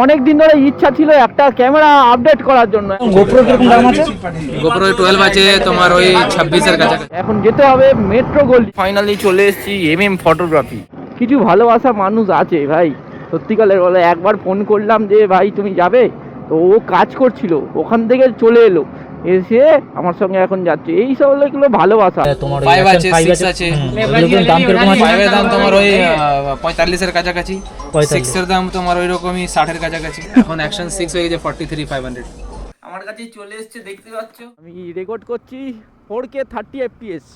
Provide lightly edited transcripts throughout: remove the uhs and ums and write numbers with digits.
অনেক দিন ধরে ইচ্ছা ছিল একটা ক্যামেরা আপডেট করার জন্য। গোপ্রো কিরকম দাম আছে? গোপ্রো 12 আছে তোমার ওই 26 এর কাছাকাছি। এখন যেতে হবে মেট্রো গলি। ফাইনালি চলে এসেছি ফটোগ্রাফি। কিছু ভালোবাসা মানুষ আছে ভাই, সত্যিকারের বলে। একবার ফোন করলাম যে ভাই তুমি যাবে, তো ও কাজ করছিল, ওখান থেকে চলে এলো, এসে আমার সঙ্গে এখন যাচ্ছে। এই সব এগুলো ভালোবাসা। তোমার 5 আছে 6 আছে। এগুলোর দাম কিরকম আছে? 5 এর দাম তোমার ওই 45 এর কাছাকাছি, 6 এর দাম তোমার ওই রকমই 60 এর কাছাকাছি। এখন অ্যাকশন 6 হয়ে গেছে 43,500। আমার কাছে চলে এসেছে, দেখতে পাচ্ছ। আমি রেকর্ড করছি 4K 30 fps।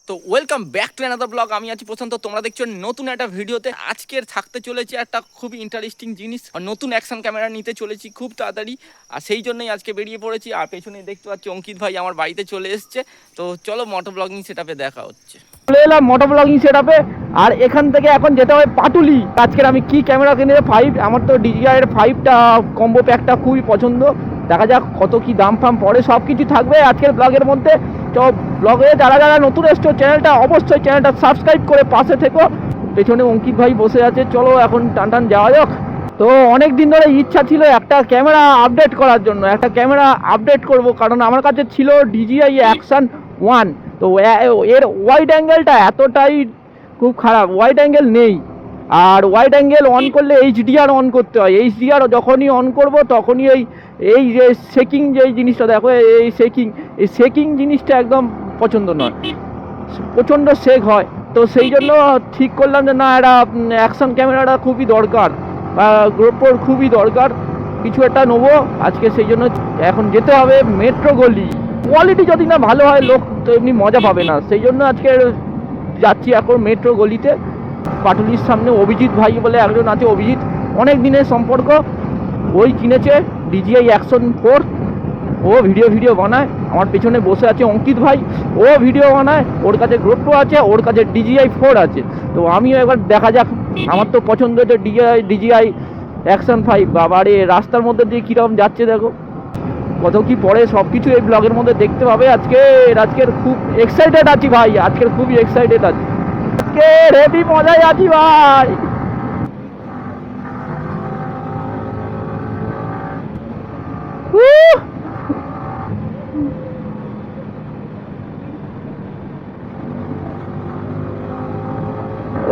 তো welcome back to another blog. আমি আছি প্রশান্ত, তোমরা দেখছো নতুন একটা ভিডিওতে। আজকের থাকতে চলেছে একটা খুবই ইন্টারেস্টিং জিনিস, নতুন অ্যাকশন ক্যামেরা নিতে চলেছি খুব তাড়াতাড়ি, আর সেই জন্যই আজকে বেরিয়ে পড়েছি। আর পেছনে দেখতে পাচ্ছি অঙ্কিত ভাই আমার বাড়িতে চলে এসছে। তো চলো মোটো ব্লগিং সেটআপে দেখা হচ্ছে। চলে এলাম মোটো ব্লগিং সেটআপে, আর এখান থেকে এখন যেতে হবে পাটুলি। আজকের আমি কি ক্যামেরা কিনে 5, আমার তো DJI এর 5টা কম্বো প্যাকটা খুবই পছন্দ। দেখা যাক কত কি দাম ফাম পড়ে, সব কিছু থাকবে আজকের ব্লগের মধ্যে। তো ব্লগে যারা যারা নতুন এসছো চ্যানেলটা অবশ্যই চ্যানেলটা সাবস্ক্রাইব করে পাশে থেকো। পেছনে অঙ্কিত ভাই বসে আছে, চলো এখন টান যাওয়া যাক। তো অনেক দিন ধরে ইচ্ছা ছিল একটা ক্যামেরা আপডেট করার জন্য, একটা ক্যামেরা আপডেট করব, কারণ আমার কাছে ছিল DJI অ্যাকশন 1। তো এর ওয়াইড অ্যাঙ্গেলটা এতটাই খুব খারাপ, ওয়াইড অ্যাঙ্গেল নেই। আর ওয়াইড অ্যাঙ্গেল অন করলে HDR অন করতে হয়। HDR যখনই অন করব তখনই এই যে শেকিং, যে জিনিসটা দেখো, এই শেকিং জিনিসটা একদম পছন্দ নয়, প্রচণ্ড শেক হয়। তো সেই জন্য ঠিক করলাম যে না, একটা অ্যাকশন ক্যামেরাটা খুবই দরকার, বা গোপ্রোর খুবই দরকার, কিছু একটা নেবো আজকে। সেই জন্য এখন যেতে হবে মেট্রো গলি। কোয়ালিটি যদি না ভালো হয়, লোক তো এমনি মজা পাবে না। সেই জন্য আজকে যাচ্ছি এখন মেট্রো গলিতে। পাটুলির সামনে অভিজিৎ ভাই বলে একজন আছে, অভিজিৎ অনেক দিনের সম্পর্ক, ওই কিনেছে DJI অ্যাকশন 4। ও ভিডিও বানায়। আমার পেছনে বসে আছে অঙ্কিত ভাই, ও ভিডিও বানায়, ওর কাছে গোপ্রো আছে, ওর কাছে DJI 4 আছে। তো আমিও এবার দেখা যাক, আমার তো পছন্দ হচ্ছে DJI অ্যাকশন 5। বাবারে রাস্তার মধ্যে দিয়ে কীরকম যাচ্ছে দেখো, কত কি পড়ে সব কিছু এই ব্লগের মধ্যে দেখতে পাবে। আজকের খুব এক্সাইটেড আছি ভাই, আজকের খুবই এক্সাইটেড আছি, আজকে হেভি মজায় আছি ভাই।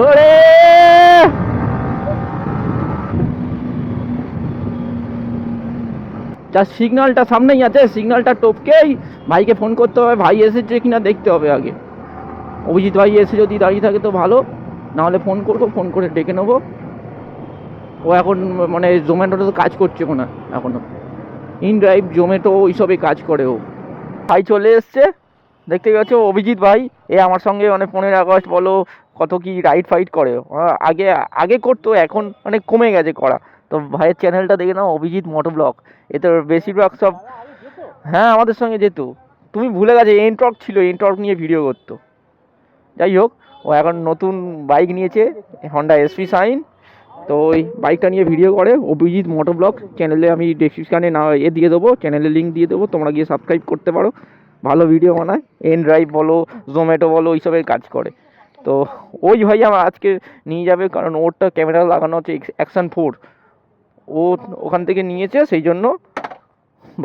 ওরে যা সিগন্যালটা সামনেই আছে, সিগন্যালটা টপকেই ভাইকে ফোন করতে হবে। ভাই এসেছে কিনা দেখতে হবে আগে। অভিজিৎ ভাই এসে যদি দাঁড়িয়ে থাকে তো ভালো, নাহলে ফোন করবো, ফোন করে ডেকে নেবো। ও এখন মানে জোম্যাটোতে তো কাজ করছে না এখনো, ইনড্রাইভ জোম্যাটো ওইসবে কাজ করে ও। ভাই চলে এসছে, দেখতে পাচ্ছ অভিজিৎ ভাই। এ আমার সঙ্গে মানে 15 আগস্ট বলো কত কি রাইড ফাইট করে, আগে করতো, এখন মানে কমে গেছে করা। তো ভাইয়ের চ্যানেলটা দেখে নাও, অভিজিৎ মোটো ব্লগ। এতে বেশিরভাগ সব, হ্যাঁ আমাদের সঙ্গে যেত। তুমি ভুলে গেছে, এনটর্ক ছিল, এনটর্ক নিয়ে ভিডিও করতো। যাই হোক, ও এখন নতুন বাইক নিয়েছে, হন্ডা SP শাইন। তো ওই বাইকটা নিয়ে ভিডিও করে। অভিজিৎ মোটো ব্লগ চ্যানেলে আমি ডেসক্রিপশানে না দিয়ে দেবো, চ্যানেলের লিঙ্ক দিয়ে দেবো, তোমরা গিয়ে সাবস্ক্রাইব করতে পারো। ভালো ভিডিও বানায়, এনড্রাইভ বলো, জোম্যাটো বলো, ওইসবের কাজ করে। তো ওই ভাই আমার আজকে নিয়ে যাবে, কারণ ওরটা ক্যামেরা লাগানো হচ্ছে অ্যাকশন 4, ও ওখান থেকে নিয়েছে। সেই জন্য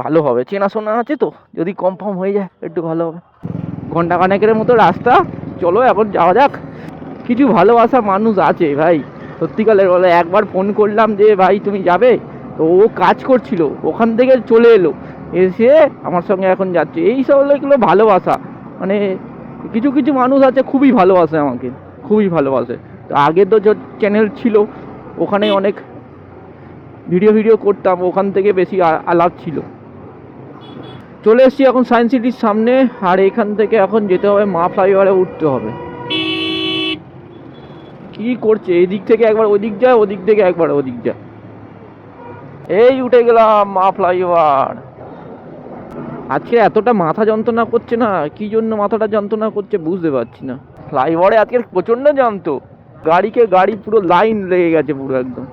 ভালো হবে, চেনাশোনা আছে তো, যদি কনফার্ম হয়ে যায় একটু ভালো হবে। ঘন্টাখানেকের মতো রাস্তা, চলো এখন যাওয়া যাক। কিছু ভালোবাসা মানুষ আছে ভাই, সত্যিকারের বলে। একবার ফোন করলাম যে ভাই তুমি যাবে, তো ও কাজ করছিল, ওখান থেকে চলে এলো, এসে আমার সঙ্গে এখন যাচ্ছে। এই সব এগুলো ভালোবাসা, মানে কিছু মানুষ আছে খুবই ভালোবাসে আমাকে, খুবই ভালোবাসে। তো আগে তো যে চ্যানেল ছিল, ওখানে অনেক ভিডিও করতাম, ওখান থেকে বেশি আলাপ ছিল। চলে এসেছি এখন সায়েন্স সিটির সামনে, আর এখান থেকে এখন যেতে হবে মা ফ্লাইওভারে উঠতে হবে। কি করছে, এদিক থেকে একবার ওদিক যায়, ওদিক থেকে একবার ওদিক যায়। এই উঠে গেলাম মা ফ্লাইওভার। আজকে এতটা মাথা যন্ত্রণা করছে না, কি জন্য মাথাটা যন্ত্রণা করছে বুঝতে পারছি না। ফ্লাইওভারে আজকে প্রচন্ড জ্যাম, তো গাড়ি পুরো লাইন লেগে গেছে পুরো একদম।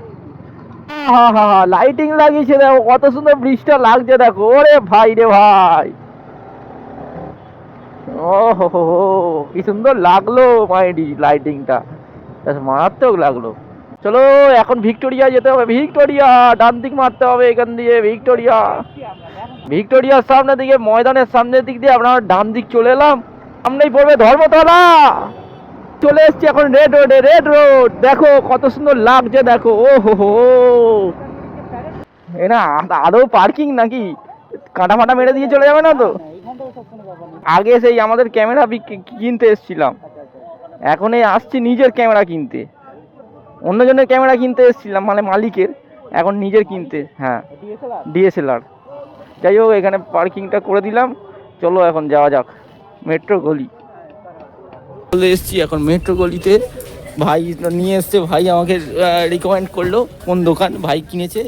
হা লাইটিং লাগিয়েছে দেখো, কত সুন্দর ব্রিজটা লাগছে দেখো। ওরে ভাই রে ভাই, ও হো কি সুন্দর লাগলো মাইরি লাইটিংটা, মারাত্মক লাগলো। চলো এখন ভিক্টোরিয়া যেতে হবে, ভিক্টোরিয়া ডান দিক মারতে হবে এখান দিয়ে, ভিক্টোরিয়া ভিক্টোরিয়ার সামনে দিকে ময়দানের সামনের দিক দিয়ে আপনার ডান দিক চলে এলাম, সামনেই পড়বে ধর্মতলা। চলে এসছি এখন রেড রোডে, রেড রোড দেখো কত সুন্দর লাগছে, দেখো ও হো এ না আদৌ পার্কিং নাকি কাঁটা ফাটা মেরে দিয়ে চলে যাবে না তো? আগে সেই আমাদের ক্যামেরা কিনতে এসেছিলাম, এখন এই আসছি নিজের ক্যামেরা কিনতে, অন্যজনের ক্যামেরা কিনতে এসেছিলাম মানে মালিকের, এখন নিজের কিনতে। হ্যাঁ ডিএসএলআর। যাই হোক এখানে পার্কিংটা করে দিলাম, চলো এখন যাওয়া যাক মেট্রো গলি। চলে এসছি এখন মেট্রো গলিতে, ভাই নিয়ে এসছে, ভাই আমাকে রিকমেন্ড করলো কোন দোকান, ভাই কিনেছে।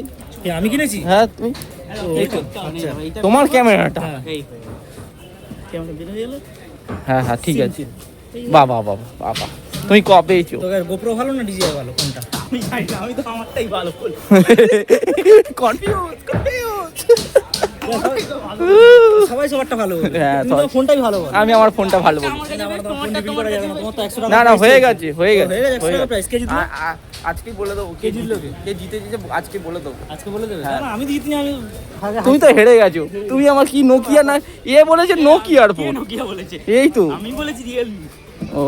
আমি কিনেছি? হ্যাঁ তুমি, তোমার ক্যামেরাটা? হ্যাঁ হ্যাঁ ঠিক আছে। বাবা বাবা বাবা তুমি ক পেয়েছো? গোপ্রো ভালো না ডিজিআই ভালো, কোনটা? আমি জানি না, আমি তো আমারটাই ভালো বলি। কনফিউজ সবাই সবারটা ভালো বলে। হ্যাঁ, তুমি তো ফোনটাই ভালো বলো। আমি আমার ফোনটা ভালো বলি। তোমার তো 100 টাকা না না হয়ে গেছে হয়ে গেছে হয়ে গেছে 100 টাকা প্রাইস। কে জিতলো? আজকেই বলে দেবো কে জিতলো, কে জিতে জিতে আজকে বলে দেবো। আজকে বলে দেবে? না আমি জিতনি, আমি তুমি তো হেরে গেছো। তুমি আমার কি নোকিয়া না এ বলেছে নোকিয়ার ফোন, নোকিয়া বলেছে, এই তো আমি বলেছি রিয়েলমি। ও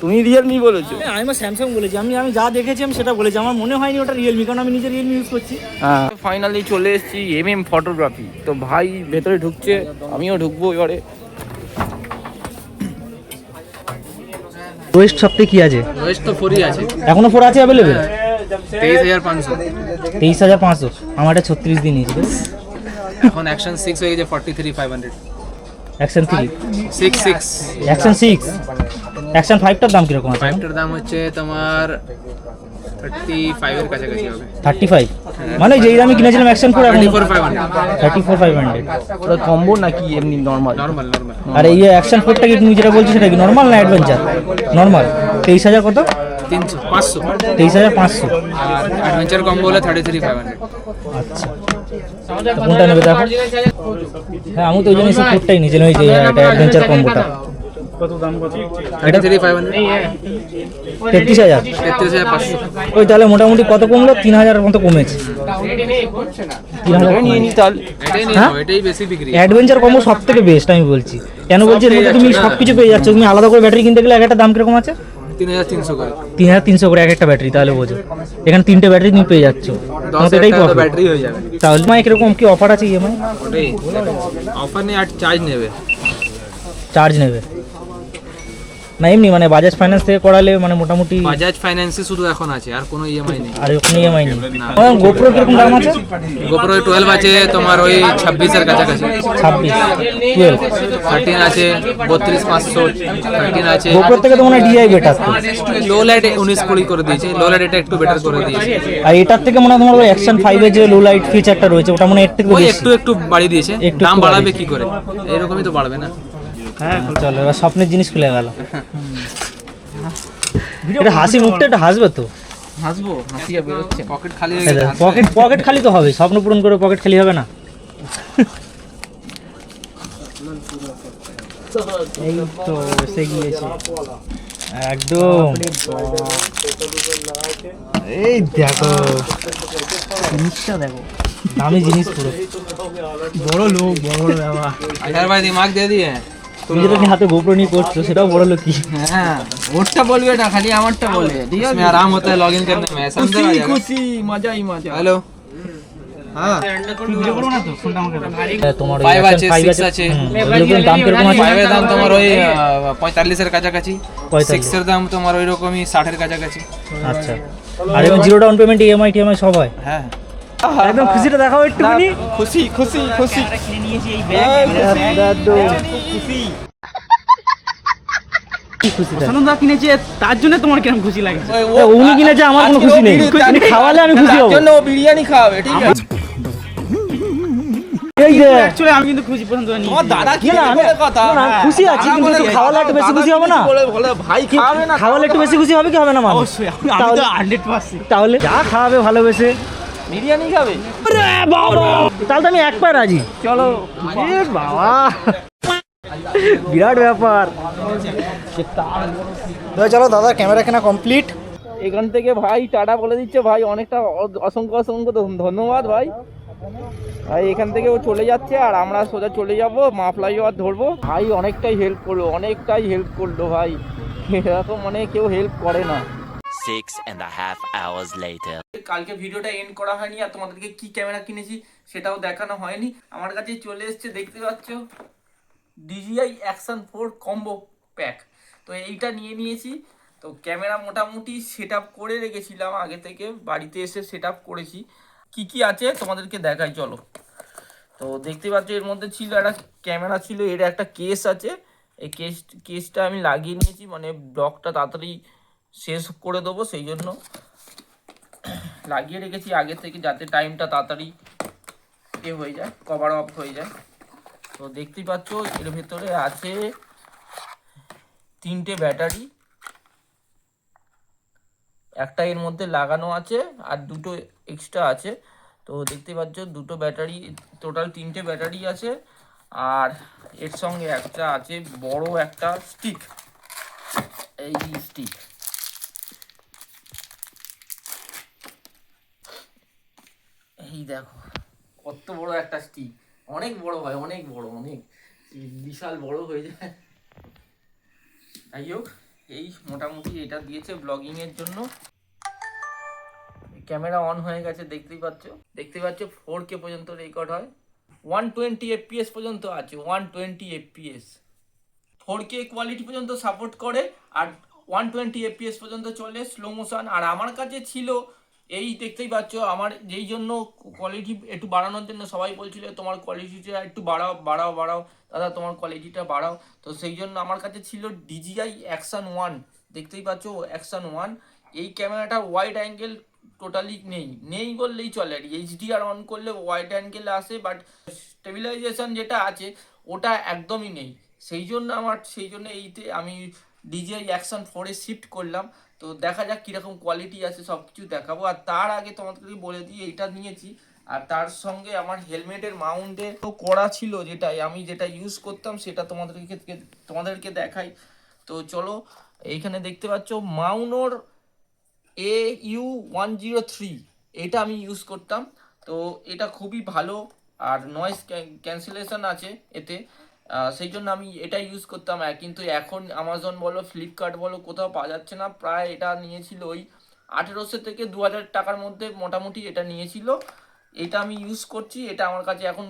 তুমি রিয়েলমি বলেছো? আমি স্যামসাং বলেছি, আমি যা দেখেছি আমি সেটা বলেছি, আমার মনে হয়নি ওটা রিয়েলমি, কারণ আমি নিজে রিয়েলমি ইউজ করছি। হ্যাঁ ফাইনালি চলে এসেছি এমএম ফটোগ্রাফি। তো ভাই ভেতরে ঢুকছে, আমিও ঢুকবো এবারে। লোয়েস্ট সবথেকে কি আছে? ওয়েস্ট তো 4ই আছে, এখনো 4 আছে अवेलेबल? 23500। 23500। আমারটা 36 দিন নিয়েছে। এখন অ্যাকশন 6 হয়ে গেছে 43500। অ্যাকশন 3 6 অ্যাকশন 6 অ্যাকশন 5টার দাম কিরকম আছে? 5টার দাম হচ্ছে তোমার 35 এর কাছাকাছি হবে। 35 মানে যেই দামে কিনেছিলাম অ্যাকশন 4 এখন 34500। 34500। ওটা কম্বো নাকি এমনি নরমাল? নরমাল। আর এই অ্যাকশন 4টা কি তুমি যেটা বলছো সেটা কি নরমাল না অ্যাডভেঞ্চার? নরমাল 23000 কত? 500। 23500। আর অ্যাডভেঞ্চার কম্বো হলে 33500। আচ্ছা তো কোনটা নেবে দেখো? হ্যাঁ আমি তো ওই জন্য সেই 4টাই নিয়েছিলাম, ওই যে এটা অ্যাডভেঞ্চার কম্বোটা। কত দাম কত? এটা 3500। 33000। 33500। ওই তাহলে মোটামুটি কত কমলো? 3000 মতো কমেছে। 3000 নিয়ে নি তাহলে। এটাই নিয়ে হ্যাঁ? নাও, এটাই বেশি বিক্রি। অ্যাডভেঞ্চার কম্বো সব থেকে বেস্ট আমি বলছি। কেন বলছি? এর মধ্যে তুমি সবকিছু পেয়ে যাচ্ছ, তুমি আলাদা করে ব্যাটারি কিনতে গেলে এক একটা দাম কিরকম আছে? 3300 করে। 3300 করে এক একটা ব্যাটারি, তাহলে বোঝো এখানে 3টে ব্যাটারি তুমি পেয়ে যাচ্ছ। 10 এটাই টাকা প্রফিট। ব্যাটারি হয়ে যাবে। তাহলে তোমার কিরকম কি অফার আছে ইএমআই? ওটাই অফার নেই, আর চার্জ নেবে। চার্জ নেবে না এমনি মানে বাজাজ ফাইন্যান্স থেকে করালে মানে মোটামুটি? বাজাজ ফাইন্যান্সে শুধু এখন আছে, আর কোনো ইএমআই নেই। আর ওখানে ইএমআই নেই। না। গোপ্রো কিরকম দাম আছে? গোপ্রো 12 আছে তোমার ওই 26 এর কাছাকাছি। 26 12 13 আছে 32500। 13 আছে। গোপ্রো থেকে তো মনে হয় ডিআই বেটার। লো লাইট 19-20 করে দিয়েছে, লো লাইট এটা একটু বেটার করে দিয়েছে। আর এটার থেকে মনে হয় তোমার ওই অ্যাকশন 5 এর যে লো লাইট ফিচারটা রয়েছে ওটা মনে হয় এর থেকে ওই বেশি। একটু বাড়িয়ে দিয়েছে, একটু দাম একটু বাড়াবে বাড়িয়েছে। কি করে? এরকমই তো বাড়বে না। হ্যাঁ চলো এবার স্বপ্নের জিনিস খুলে গেল। এটা হাসি মুখটা এটা হাসবে তো? হাসবো, হাসিয়া বেরোচ্ছে। পকেট খালি হয়ে গেলে হাসবে। পকেট খালি তো হবে, স্বপ্ন পূরণ করে পকেট খালি হবে না? এই তো এসে গিয়েছে একদম। এই দেখো জিনিসটা, দেখো দামি জিনিস পুরো, বড় লোক বড় বড় বাবা। यार भाई दिमाग दे दिए। তুমি যেটা নিয়ে হাতে গোপ্রো নিয়ে করছো সেটাও বড় লোক কি? হ্যাঁ ওরটা বলবে না, খালি আমারটা বলে। ঠিক আছে इसमें आराम होता है लॉगिन करने में, ऐसा अंदर आ খুশি जाएगा। খুশি মজাই মজা। हेलो। हाँ তোমার 5 আছে 6 আছে। দাম কিরকম আছে? 5 এর দাম তোমার ওই 45 এর কাছাকাছি। 45 6 এর দাম তোমার ওই রকমই 60 এর কাছাকাছি। আচ্ছা আর এবং zero down payment EMI TMI সব হয়? হ্যাঁ একদম খুশিটা দেখাও একটুখানি। খুশি খুশি খুশি সনদা কিনেছে তার জন্য তোমার কেমন খুশি লাগে? উনি কিনেছে আমার কোনো খুশি নেই, উনি খাওয়ালে আমি খুশি তার হব। জন্য ও বিরিয়ানি খাওয়াবে। ঠিক আছে এই যে অ্যাকচুয়ালি আমি কিন্তু খুশি পছন্দ করি। তোমার দাদা কি না, আমি- বলে কথা? না, খুশি আছি, দাদা কিন্তু বলে একটু কথা, খাওয়ালে একটু বেশি দাদা খুশি হব না? বলে বলে ভাই খাওয়াবে না, খাওয়ালে একটু বেশি খুশি হবে কি হবে না? মামা অবশ্যই, আমি তো 100%। তাহলে যা খাওয়াবে ভালোবেসে বিরিয়ানি খাবে। তাহলে তো আমি এক পায়ে রাজি। চলো এ বাবা বিরাট ব্যাপার। চলো দাদা ক্যামেরা কেনা কমপ্লিট। এখান থেকে ভাই টাটা বলে দিচ্ছে ভাই, অনেকটা অসংখ্য অসংখ্য ধন্যবাদ ভাই। ভাই এখান থেকে ও চলে যাচ্ছে আর আমরা সোজা চলে যাব মা ফ্লাইওভার ধরবো। ভাই অনেকটাই হেল্প করলো ভাই, এরকম মানে কেউ হেল্প করে না। 6.5 hours later. কালকে ভিডিওটা এন্ড করা হয়নি আর তোমাদেরকে কি ক্যামেরা কিনেছি সেটাও দেখানো হয়নি। আমার কাছে চলে এসেছে, দেখতে পাচ্ছ, DJI Action 4 কম্বো প্যাক। তো এইটা নিয়েছি। তো ক্যামেরা মোটামুটি সেট আপ করে রেখেছিলাম আগে থেকে, বাড়িতে এসে সেট আপ করেছি। কি আছে তোমাদেরকে দেখাই চলো। তো দেখতে পাচ্ছ এর মধ্যে ছিল একটা ক্যামেরা, ছিল এর একটা কেস আছে। এই কেসটা আমি লাগিয়ে নিয়েছি, মানে ব্লগটা তাড়াতাড়ি শেষ করে দেবো সেই জন্য লাগিয়ে রেখেছি আগে থেকে, যাতে টাইমটা তাড়াতাড়ি হয়ে যায়, কভার আপ হয়ে যায়। তো দেখতেই পাচ্ছ এর ভেতরে আছে 3টে ব্যাটারি, একটা এর মধ্যে লাগানো আছে আর 2টো এক্সট্রা আছে। তো দেখতে পাচ্ছ 2টো ব্যাটারি, টোটাল 3টে ব্যাটারি আছে। আর এর সঙ্গে একটা আছে বড় একটা স্টিক, এই স্টিক। এই দেখো কত বড় একটা স্টিক, অনেক বড় হয়, অনেক বিশাল বড় হয়ে যায়। যাই হোক, এই মোটামুটি এটা দিয়েছে ব্লগিং এর জন্য। ক্যামেরা অন হয়ে গেছে, দেখতে পাচ্ছ 4K পর্যন্ত রেকর্ড হয়, 120 FPS পর্যন্ত আছে, 120 FPS 4K কোয়ালিটি পর্যন্ত সাপোর্ট করে, আর 120 FPS পর্যন্ত চলে স্লো মোশন। আর আমার কাছে ছিল এই, দেখতেই পাচ্ছ, আমার যেই জন্য কোয়ালিটি একটু বাড়ানোর জন্য সবাই বলছিল তোমার কোয়ালিটিটা একটু বাড়াও দাদা, তোমার কোয়ালিটিটা বাড়াও। তো সেই জন্য আমার কাছে ছিল DJI Action 1, দেখতেই পাচ্ছ Action 1। এই ক্যামেরাটা ওয়াইড অ্যাঙ্গেল টোটালি নেই বললেই চলে, আর HDR অন করলে ওয়াইড অ্যাঙ্গেলে আসে, বাট স্টেবিলাইজেশন যেটা আছে ওটা একদমই নেই। সেই জন্য এইতে আমি DJI Action 4 এ শিফট করলাম। তো দেখা যাক কীরকম কোয়ালিটি আছে, সব কিছু দেখাবো। আর তার আগে তোমাদেরকে বলে দিই এইটা নিয়েছি, আর তার সঙ্গে আমার হেলমেটের মাউন্টে তো করা ছিল, যেটা ইউজ করতাম সেটা তোমাদেরকে দেখাই। তো চলো, এইখানে দেখতে পাচ্ছ মাউনোর AU103, এটা আমি ইউজ করতাম। তো এটা খুবই ভালো আর নয়েজ ক্যান্সেলেশন আছে এতে, সেই জন্য আমি এটা ইউজ করতাম। কিন্তু এখন অ্যামাজন বলো, ফ্লিপকার্ট বলো, কোথাও পাওয়া যাচ্ছে না। প্রায় এটা নিয়েছিল ওই 1800 থেকে 2000 টাকার মধ্যে মোটামুটি এটা নিয়েছিল। এটা আমি ইউজ করছি, এটা আমার কাছে এখন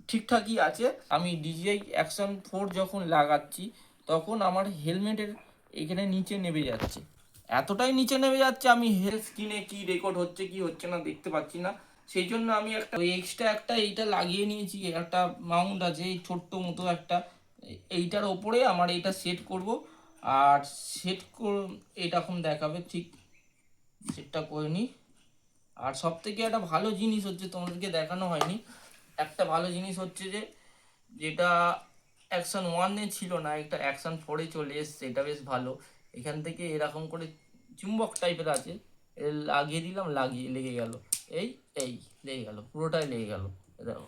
ঠিকঠাকই আছে। আমি DJI Action 4 যখন লাগাচ্ছি তখন আমার হেলমেটের এখানে নিচে নেমে যাচ্ছে, এতটাই নিচে নেমে যাচ্ছে, আমি স্ক্রিনে কি রেকর্ড হচ্ছে কি হচ্ছে না দেখতে পাচ্ছি না। সেই জন্য আমি একটা এক্সট্রা একটা এইটা লাগিয়ে নিয়েছি, একটা মাউন্ট আছে এই ছোট্ট মতো একটা, এইটার ওপরে আমার এইটা সেট করব। আর এটা এখন দেখাবে, ঠিক সেটটা করে নিই। আর সব থেকে একটা ভালো জিনিস হচ্ছে, তোমাদেরকে দেখানো হয়নি, একটা ভালো জিনিস হচ্ছে যেটা Action 1 ছিল না, একটা Action 4 চলে এসছে, এটা বেশ ভালো। এখান থেকে এরকম করে চুম্বক টাইপের আছে, লাগিয়ে দিলাম, লেগে গেল, এই লেগে গেল, পুরোটাই লেগে গেল। দেখো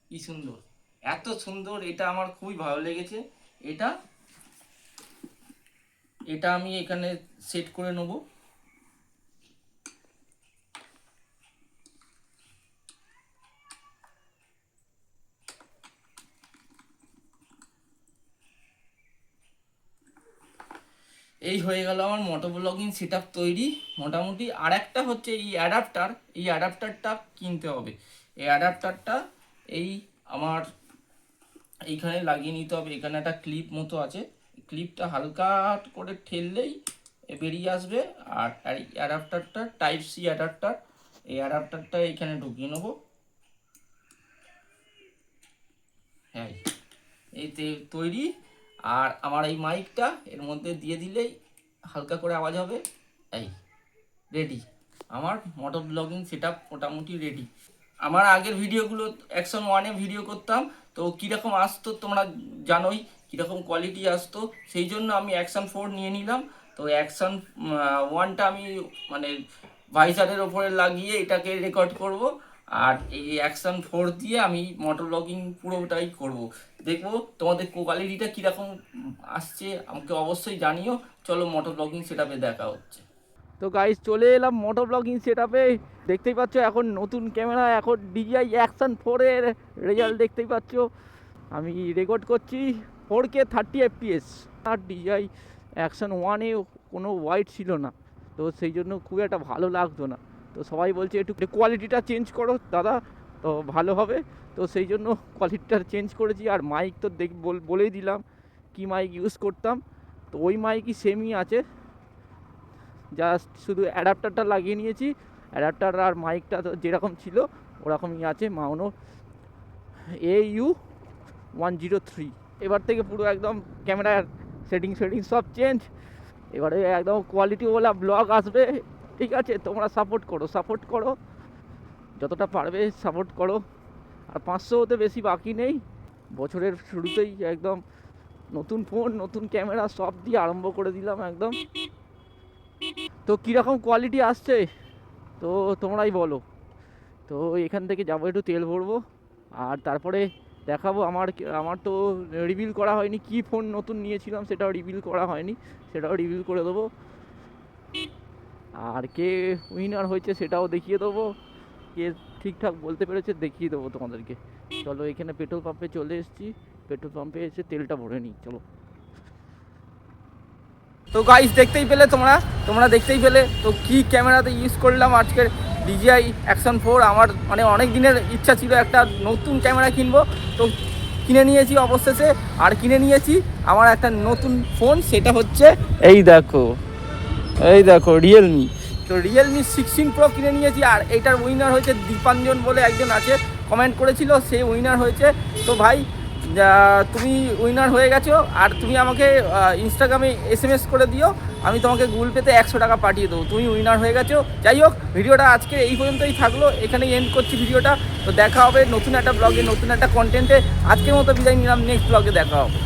কি সুন্দর, এত সুন্দর, এটা আমার খুবই ভালো লেগেছে। এটা আমি এখানে সেট করে নেব। এই হয়ে গেল আমার মোটো ব্লগিং সেট আপ তৈরি মোটামুটি। আর একটা হচ্ছে এই অ্যাডাপ্টারটা কিনতে হবে। এই অ্যাডাপ্টারটা আমার এইখানে লাগিয়ে নিতে হবে। এখানে একটা ক্লিপ মতো আছে, ক্লিপটা হালকা করে ঠেললেই বেরিয়ে আসবে। আর এই অ্যাডাপ্টারটা টাইপ সি অ্যাডাপ্টার, এই অ্যাডাপ্টারটা এখানে ঢুকিয়ে নেবো। হ্যাঁ, এই তৈরি। আর আমার এই মাইকটা এর মধ্যে দিয়ে দিলেই হালকা করে আওয়াজ হবে। এই রেডি, আমার মোটো ব্লগিং সেট আপ মোটামুটি রেডি। আমার আগের ভিডিওগুলো Action 1 ভিডিও করতাম, তো কীরকম আসতো তোমরা জানোই, কীরকম কোয়ালিটি আসতো। সেই জন্য আমি Action 4 নিয়ে নিলাম। তো Action 1টা আমি মানে ভাইজারের ওপরে লাগিয়ে এটাকে রেকর্ড করব। আর এই অ্যাকশন 4 দিয়ে আমি মোটর ব্লগিং পুরোটাই করব। দেখবো তোমাদের কোয়ালিটিটা কীরকম আসছে আমাকে অবশ্যই জানিও। চলো মোটর ব্লগিং সেটআপে দেখা হচ্ছে। তো গাইস চলে এলাম মোটর ব্লগিং সেটআপে। দেখতেই পাচ্ছ এখন নতুন ক্যামেরা, এখন DJI অ্যাকশন 4 এর রেজাল্ট দেখতেই পাচ্ছ। আমি রেকর্ড করছি 4K 30 FPS। আর DJI অ্যাকশন 1 এ কোনো হোয়াইট ছিল না, তো সেই জন্য খুব একটা ভালো লাগতো না। তো সবাই বলছে একটু কোয়ালিটিটা চেঞ্জ করো দাদা, তো ভালো হবে। তো সেই জন্য কোয়ালিটিটা চেঞ্জ করেছি। আর মাইক তো বলেই দিলাম কি মাইক ইউজ করতাম, তো ওই মাইকই সেমই আছে, জাস্ট শুধু অ্যাডাপ্টারটা লাগিয়ে নিয়েছি। অ্যাডাপ্টার আর মাইকটা তো যেরকম ছিল ওরকমই আছে, মাউনো AU103। এবার থেকে পুরো একদম ক্যামেরার সেটিং সব চেঞ্জ। এবারে একদম কোয়ালিটিওয়ালা ব্লগ আসবে, ঠিক আছে? তোমরা সাপোর্ট করো যতটা পারবে, সাপোর্ট করো। আর 500 হতে বেশি বাকি নেই, বছরের শুরুতেই একদম নতুন ফোন নতুন ক্যামেরা সব দিয়ে আরম্ভ করে দিলাম একদম। তো কীরকম কোয়ালিটি আসছে তো তোমরাই বলো। তো এখান থেকে যাবো, একটু তেল ভরবো, আর তারপরে দেখাবো। আমার তো রিভিল করা হয়নি, কি ফোন নতুন নিয়েছিলাম সেটাও রিভিল করা হয়নি, সেটাও রিভিল করে দেবো। আর কে উইনার হয়েছে সেটাও দেখিয়ে দেবো, কে ঠিকঠাক বলতে পেরেছে দেখিয়ে দেবো তোমাদেরকে। চলো এখানে পেট্রোল পাম্পে চলে এসেছি, পেট্রোল পাম্পে এসে তেলটা ভরে নিই, চলো। তো গাইস দেখতেই পেলে তোমরা দেখতেই পেলে তো কি ক্যামেরাতে ইউজ করলাম আজকের DJI অ্যাকশন 4। আমার মানে অনেক দিনের ইচ্ছা ছিল একটা নতুন ক্যামেরা কিনবো, তো কিনে নিয়েছি অবশেষে। আর কিনে নিয়েছি আমার একটা নতুন ফোন, সেটা হচ্ছে এই দেখো রিয়েলমি। তো রিয়েলমি 16 Pro কিনে নিয়েছি। আর এইটার উইনার হয়েছে দীপাঞ্জন বলে একজন আছে, কমেন্ট করেছিল, সে উইনার হয়েছে। তো ভাই তুমি উইনার হয়ে গেছো, আর তুমি আমাকে ইনস্টাগ্রামে SMS করে দিও, আমি তোমাকে গুগল পেতে 100 টাকা পাঠিয়ে দেবো, তুমি উইনার হয়ে গেছো। যাই হোক, ভিডিওটা আজকে এই পর্যন্তই থাকলো, এখানেই এন্ড করছি ভিডিওটা। তো দেখা হবে নতুন একটা ব্লগে, নতুন একটা কন্টেন্টে। আজকের মতো বিদায় নিলাম, নেক্সট ব্লগে দেখা হবে।